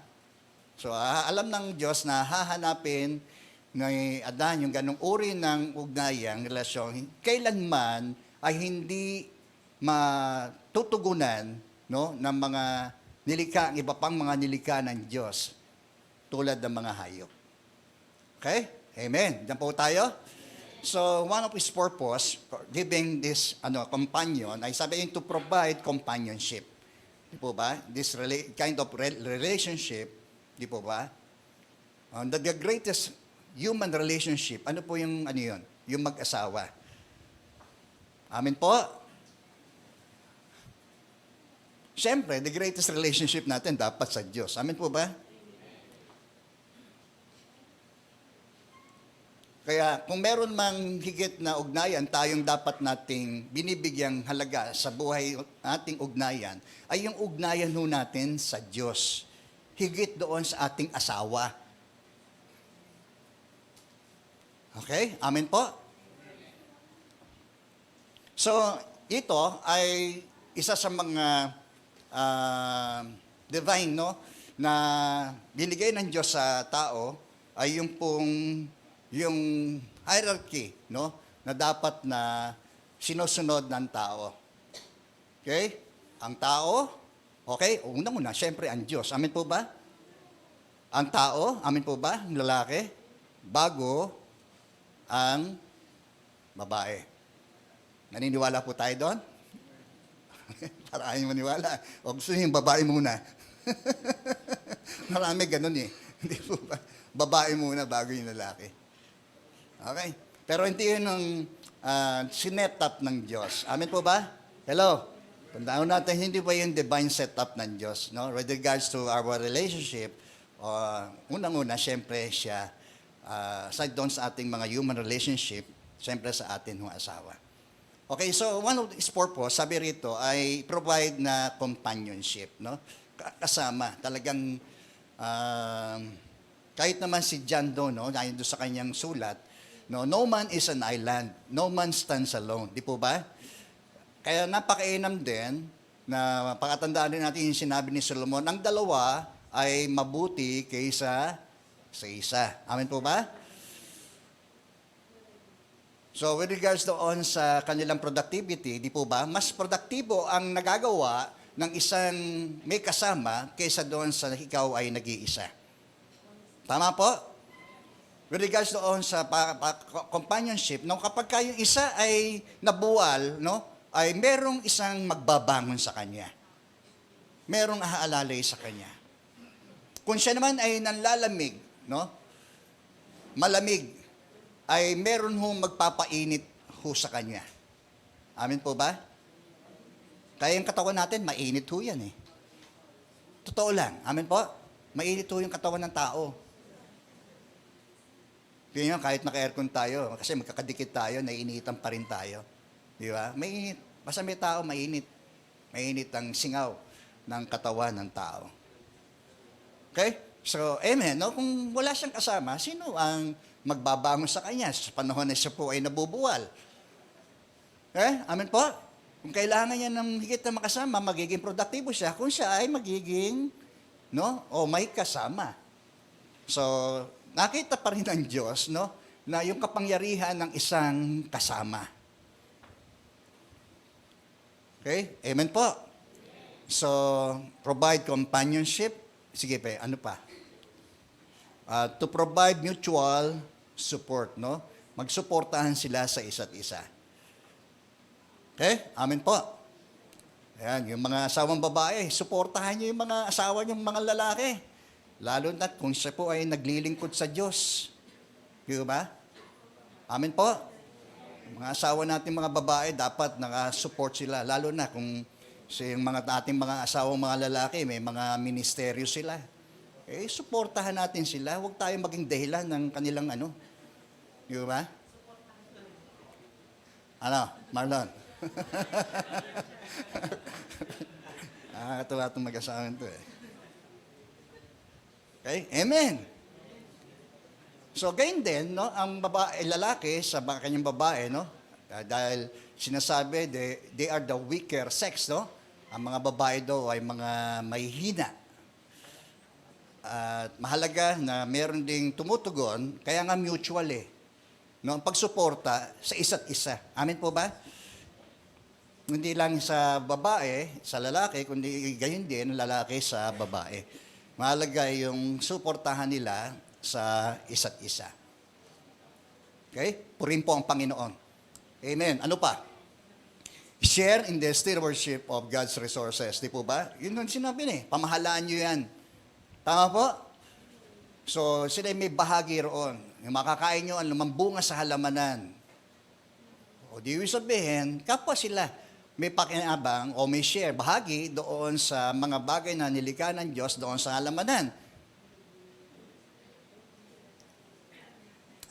So, alam ng Diyos na hahanapin ni Adan yung ganong uri ng ugnayang relasyon, kailanman ay hindi matutugunan, no, ng mga nilikha, iba pang mga nilikha ng Diyos, tulad ng mga hayop. Okay? Amen. Diyan po tayo. So, one of his purpose for giving this companion ay sabihin to provide companionship. Di po ba? This kind of relationship, di po ba? The greatest human relationship, ano po yung yun? Yung mag-asawa. Amin po? Siyempre, the greatest relationship natin dapat sa Diyos. Amin po ba? Kaya kung meron mang higit na ugnayan, tayong dapat nating binibigyang halaga sa buhay ating ugnayan, ay yung ugnayan ho natin sa Diyos. Higit doon sa ating asawa. Okay? Amen po? So, ito ay isa sa mga divine, no, na binigay ng Diyos sa tao, ay yung pong yung hierarchy, no, na dapat na sinusunod ng tao. Okay? Ang tao, okay, unang-una, syempre ang Diyos. Amin po ba? Ang tao, amin po ba? Ang lalaki, bago ang babae. Naniniwala po tayo doon? Para ayaw maniwala. O gusto niyo yung babae muna. Marami ganun eh. Hindi po ba? Babae muna bago yung lalaki. Okay? Pero hindi yun ang sinet-up ng Diyos. Amin po ba? Hello? Tandaan natin, hindi ba yung divine setup ng Diyos? No? With regards to our relationship, unang-una, syempre siya, aside doon sa ating mga human relationship, syempre sa atin ng asawa. Okay, so one of his purpose, sabi rito, ay provide na companionship. No? Kasama, talagang, kahit naman si John Doe, no, dahil doon sa kanyang sulat, no man is an island, no man stands alone. Di po ba? Kaya napakainam din na pakatandaan din natin yung sinabi ni Solomon, ang dalawa ay mabuti kaysa sa isa. Amen po ba? So with regards doon sa kanilang productivity, di po ba, mas produktibo ang nagagawa ng isang may kasama kaysa doon sa ikaw ay nag-iisa. Tama po? With regards doon sa companionship, no, kapag yung isa ay nabuwal, no, ay merong isang magbabangon sa kanya. Merong aalalay sa kanya. Kung siya naman ay nanlalamig, no, malamig, ay meron hong magpapainit ho sa kanya. Amin po ba? Kaya yung katawan natin, mainit ho yan eh. Totoo lang. Amin po? Mainit ho yung katawan ng tao. Kaya kahit naka-aircon tayo, kasi magkakadikit tayo, naiinitan pa rin tayo. Di ba? Mainit. Basta may tao, mainit. Mainit ang singaw ng katawan ng tao. Okay? So, amen. No? Kung wala siyang kasama, sino ang magbabangon sa kanya sa panahon na siya po ay nabubuwal? Okay? Amen po? Kung kailangan niya ng higit na makasama, magiging produktibo siya kung siya ay magiging, no? O may kasama. So, nakita pa rin ng Diyos, no, na yung kapangyarihan ng isang kasama. Okay? Amen po. So, provide companionship. Sige pa, ano pa? To provide mutual support, no? Magsuportahan sila sa isa't isa. Okay? Amen po. Ayan, yung mga asawang babae, suportahan niyo yung mga asawa niyong mga lalaki. Lalo na kung siya po ay naglilingkod sa Diyos. Di ba? Amen po. Mga asawa natin mga babae, dapat naka-support sila. Lalo na kung yung mga ating mga asawang mga lalaki, may mga ministeryo sila. Suportahan natin sila. Huwag tayong maging dahilan ng kanilang ano. Di ba? Ano, Marlon? Nakakatawa itong mag-asawa ito eh. Okay? Amen. So, gayon din, no, ang babae, lalaki sa kanyang babae, no, dahil sinasabi, they are the weaker sex, no? Ang mga babae daw ay mga mahihina. At mahalaga na meron ding tumutugon, kaya nga mutual eh. No, ang pagsuporta sa isa't isa. Amen po ba? Hindi lang sa babae, sa lalaki, kundi gayon din ang lalaki sa babae. Mahalaga yung suportahan nila sa isa't isa. Okay? Purin po ang Panginoon. Amen. Ano pa? Share in the stewardship of God's resources. Di po ba? Yun yung sinabi niya. Pamahalaan nyo yan. Tama po? So, sila may bahagi roon. Yung makakain nyo ang lumambunga sa halamanan. O di ibig sabihin, kapwa sila may pakinabang o may share, bahagi doon sa mga bagay na nilikha ng Diyos doon sa halamanan.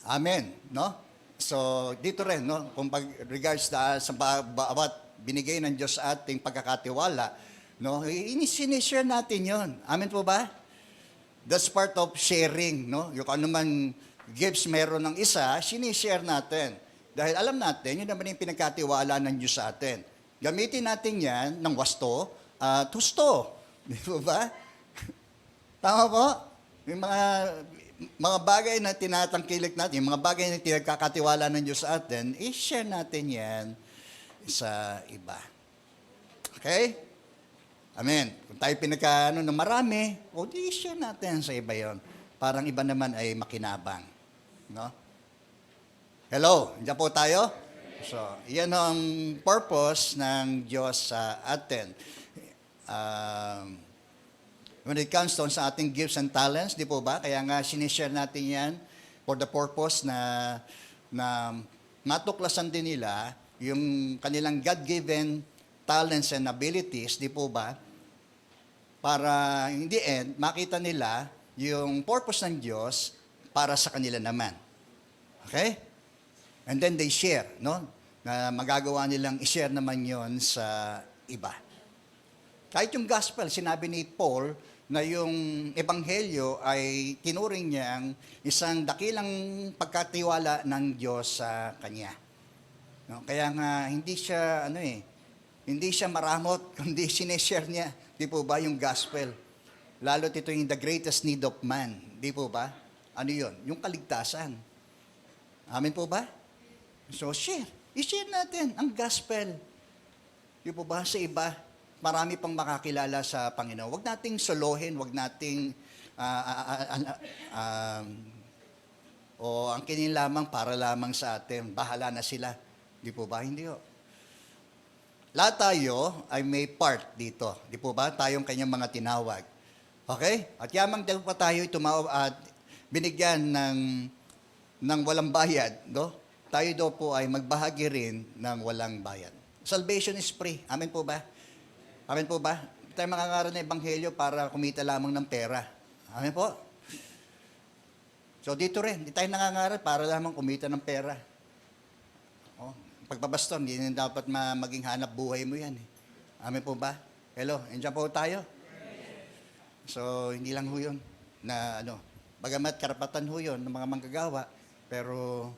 Amen, no? So, dito rin, no, kung regards sa bawat binigay ng Diyos sa ating pagkakatiwala, no, sinishare natin yon. Amen po ba? That's part of sharing, no? Yung ano man gifts meron ng isa, sinishare natin. Dahil alam natin, yun naman yung pinagkatiwala ng Diyos sa atin. Gamitin natin yan ng wasto at husto. Di ba? Tama po? Yung mga bagay na tinatangkilik natin, yung mga bagay na tinagkakatiwala ng Diyos sa atin, i-share natin yan sa iba. Okay? Amen. Kung tayo pinagkaano ng marami, i-share natin sa iba yon. Parang iba naman ay makinabang. No? Hello, diyan po tayo? So, yan ang purpose ng Diyos sa atin. When it comes to sa ating gifts and talents, di po ba? Kaya nga sinishare natin yan for the purpose na matuklasan din nila yung kanilang God-given talents and abilities, di po ba? Para in the end, makita nila yung purpose ng Diyos para sa kanila naman. Okay? And then they share, no? Na magagawa nilang i-share naman yon sa iba. Kahit yung gospel, sinabi ni Paul na yung ebanghelyo ay tinuring niyang isang dakilang pagkatiwala ng Diyos sa kanya. No? Kaya nga hindi siya hindi siya maramot, kundi sineshare niya, di po ba, yung gospel. Lalo ito yung the greatest need of man, di po ba? Ano yun? Yung kaligtasan. Amen po ba? So share. I-share natin ang gospel. Di po ba, sa iba, marami pang makakilala sa Panginoon. Huwag nating solohin, huwag nating ang kinin lamang para lamang sa atin. Bahala na sila. Di po ba? Hindi ho. Lahat tayo ay may part dito. Di po ba? Tayong kanyang mga tinawag. Okay? At yamang daw pa tayo tumawag at binigyan ng walang bayad, no? Tayo daw po ay magbahagi rin ng walang bayad. Salvation is free. Amen po ba? Amen po ba? Tayo mangangaral ng ebanghelyo para kumita lamang ng pera. Amen po? So dito rin, di tayo nangangaral para lamang kumita ng pera. Pagpapastor, hindi na dapat maging hanap buhay mo yan. Amen po ba? Hello, nandiyan po tayo? So hindi lang ho yun na bagamat karapatan ho yun ng mga manggagawa, pero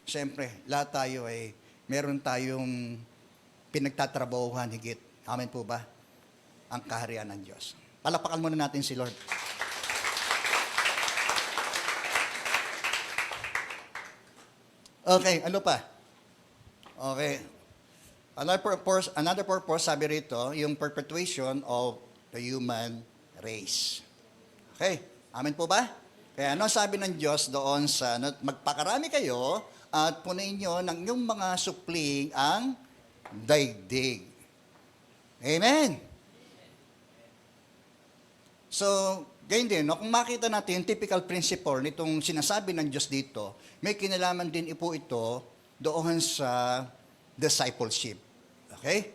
siyempre, lahat tayo ay meron tayong pinagtatrabahuhan higit. Amen po ba? Ang kaharian ng Diyos. Palakpakan muna natin si Lord. Okay, ano pa? Okay. Another purpose, sabi rito, yung perpetuation of the human race. Okay, amen po ba? Kaya ano sabi ng Diyos doon sa magpakarami kayo at punuin nyo ng inyong mga supling ang daigdig. Amen. So, Ganyan din, no? Kung makita natin yung typical principle nitong sinasabi ng Diyos dito, may kinalaman din po ito doon sa discipleship. Okay?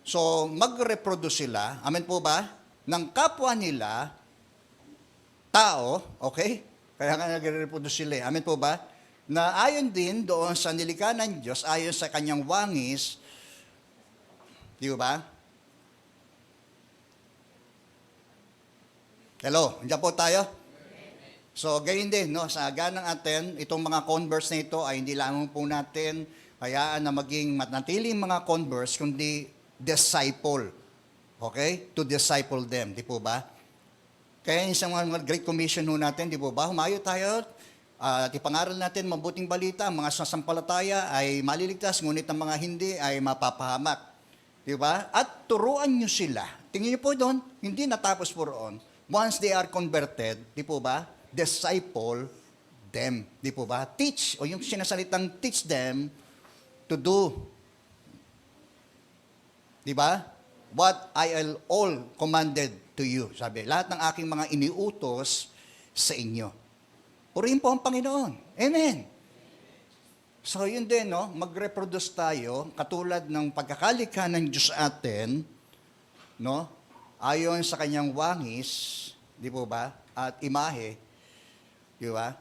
So, mag-reproduce sila, amen po ba, ng kapwa nila, tao, okay? Kaya nga nag-reproduce sila, amen po ba? Na ayon din doon sa nilikha ng Diyos, ayon sa kanyang wangis, di ba? Hello, andyan po tayo? So, gayon din, no? Sa ganang atin, itong mga converse na ito ay hindi lamang po natin hayaan na maging manatiling mga converse, kundi disciple. Okay? To disciple them, di po ba? Kaya yung sa mga Great Commission ho natin, di po ba? Humayo tayo at ipangaral natin mabuting balita, ang mga sasampalataya ay maliligtas, ngunit ang mga hindi ay mapapahamak. Di ba? At turuan nyo sila. Tingnan nyo po doon, hindi natapos po roon. Once they are converted, di po ba? Disciple them. Di po ba? Teach, o yung sinasalitang teach them to do. Di ba? What I all commanded to you. Sabi, lahat ng aking mga iniutos sa inyo. Purihin po ang Panginoon. Amen. So, yun din, no? Mag-reproduce tayo, katulad ng pagkakalikha ng Diyos atin, no? Ayon sa kanyang wangis, di po ba? At imahe, di ba?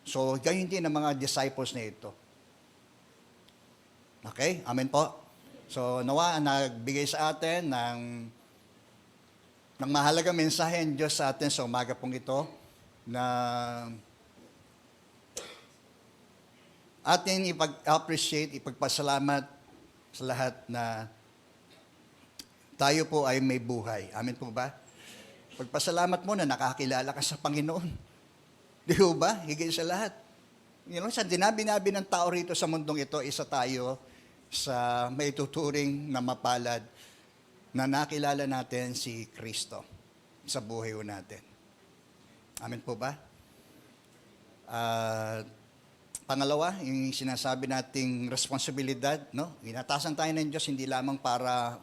So, ganyan din ang mga disciples na ito. Okay? Amen po. So, nawa nagbigay sa atin ng mahalagang mensahe ng Diyos sa atin sa umaga pong ito na atin ipag-appreciate, ipagpasalamat sa lahat na tayo po ay may buhay. Amen po ba? Pagpasalamat mo na nakakilala ka sa Panginoon. Di ba? Higit sa lahat. You know, sa dinabi-nabi ng tao rito sa mundong ito, isa tayo sa may tuturing na mapalad na nakilala natin si Kristo sa buhay natin. Amen po ba? Pangalawa, yung sinasabi nating responsibilidad, no? Inatasan tayo ng Diyos hindi lamang para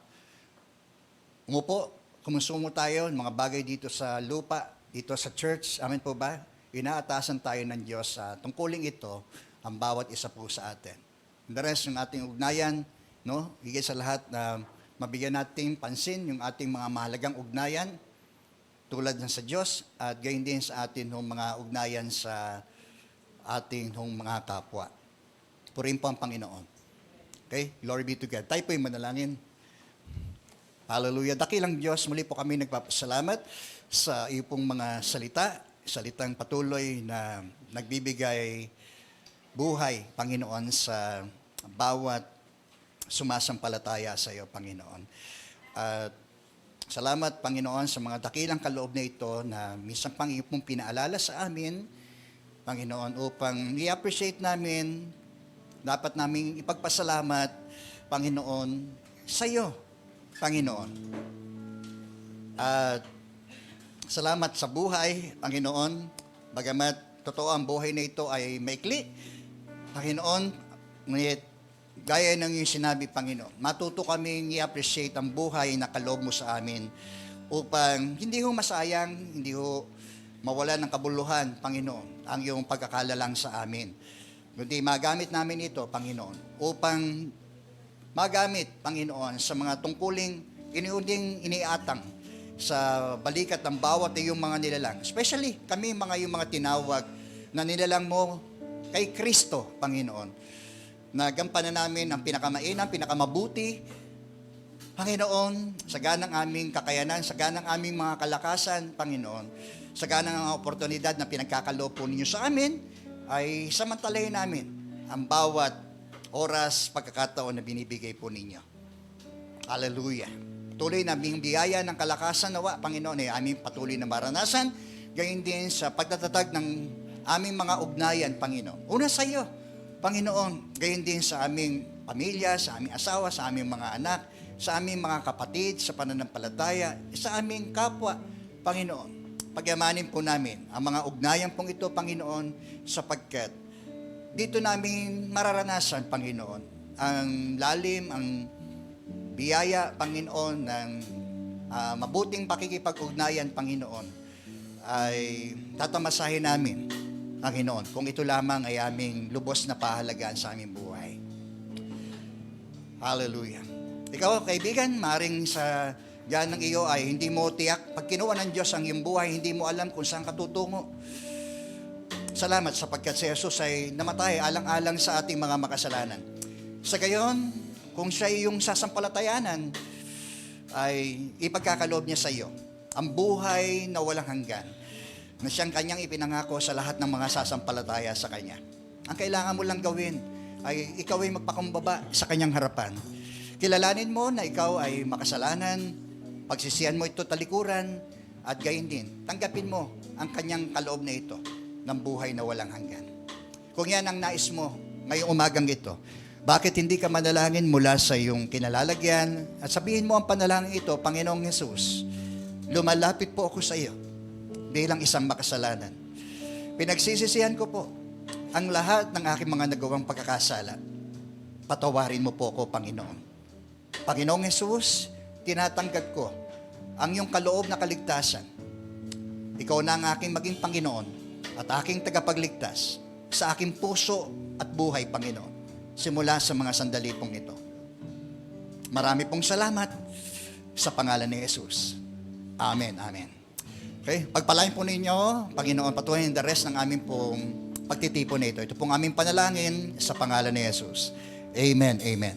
umupo, kumusumo tayo ng mga bagay dito sa lupa, dito sa church. Amen po ba? Inaatasan tayo ng Diyos sa tungkuling ito, ang bawat isa po sa atin. The rest, yung ating ugnayan, no? Higit sa lahat na mabigyan natin pansin yung ating mga mahalagang ugnayan tulad ng sa Diyos at gayon din sa atin yung mga ugnayan sa ating yung mga kapwa. Purihin po ang Panginoon. Okay? Glory be to God. Tayo po yung manalangin. Hallelujah. Dakilang Diyos, muli po kami nagpapasalamat sa iyo pong mga salitang patuloy na nagbibigay buhay, Panginoon, sa bawat sumasampalataya sa iyo, Panginoon. At salamat, Panginoon, sa mga dakilang kaloob na ito na minsan pang iyo pong pinaalala sa amin, Panginoon, upang i-appreciate namin, dapat naming ipagpasalamat, Panginoon, sa iyo, Panginoon. At salamat sa buhay, Panginoon, bagamat totoo ang buhay na ito ay maikli, Panginoon, ngunit gaya ng iyong sinabi, Panginoon, matuto kaming i-appreciate ang buhay na kaloob mo sa amin upang hindi ho masayang, hindi ho mawala ng kabuluhan, Panginoon, ang iyong pagkakalalang sa amin. Kundi magamit namin ito, Panginoon, upang magamit, Panginoon, sa mga tungkuling iniatang sa balikat ng bawat iyong mga nilalang. Especially kami yung mga tinawag na nilalang mo kay Kristo, Panginoon. Na gampanan namin ang pinakamainam, pinakamabuti, Panginoon, sa ganang aming kakayanan, sa ganang aming mga kalakasan, Panginoon, sa ganang oportunidad na pinagkakaloob po ninyo sa amin, ay samantalahin namin ang bawat oras, pagkakataon na binibigay po ninyo. Hallelujah. Tuloy na aming biyaya ng kalakasan nawa, Panginoon, ay aming patuloy na maranasan, gayon din sa pagtatatag ng aming mga ugnayan, Panginoon. Una sa iyo, Panginoon, gayon din sa aming pamilya, sa aming asawa, sa aming mga anak, sa aming mga kapatid, sa pananampalataya, sa aming kapwa, Panginoon. Pagyamanin po namin ang mga ugnayan pong ito, Panginoon, sapagkat dito namin mararanasan, Panginoon, ang lalim, ang biyaya, Panginoon, ng mabuting pakikipag-ugnayan, Panginoon, ay tatamasahin namin, Panginoon, kung ito lamang ay aming lubos na pahalagaan sa aming buhay. Hallelujah. Ikaw, kaibigan, maring sa diyan ng iyo ay hindi mo tiyak. Pag kinuha ng Diyos ang iyong buhay, hindi mo alam kung saan ka tutungo. Salamat sapagkat si Jesus ay namatay alang-alang sa ating mga makasalanan. Sa gayon, kung siya yung sasampalatayanan, ay ipagkakaloob niya sa iyo ang buhay na walang hanggan, na siyang kanyang ipinangako sa lahat ng mga sasampalataya sa kanya. Ang kailangan mo lang gawin ay ikaw ay magpakumbaba sa kanyang harapan. Kilalanin mo na ikaw ay makasalanan, pagsisihan mo ito talikuran, at gayon din, tanggapin mo ang kanyang kaloob na ito ng buhay na walang hanggan. Kung yan ang nais mo ngayong umagang ito, bakit hindi ka manalangin mula sa iyong kinalalagyan at sabihin mo ang panalangin ito, Panginoong Hesus, lumalapit po ako sa iyo bilang isang makasalanan. Pinagsisisihan ko po ang lahat ng aking mga nagawang pagkakasala. Patawarin mo po ako, Panginoon. Panginoong Hesus, tinatanggap ko ang iyong kaloob na kaligtasan. Ikaw na ang aking maging Panginoon at aking tagapagligtas sa aking puso at buhay, Panginoon, simula sa mga sandali pong ito. Marami pong salamat sa pangalan ni Jesus. Amen, amen. Okay, pagpalain po ninyo, Panginoon, patuloy the rest ng aming pong pagtitipon na ito. Ito pong aming panalangin sa pangalan ni Jesus. Amen, amen.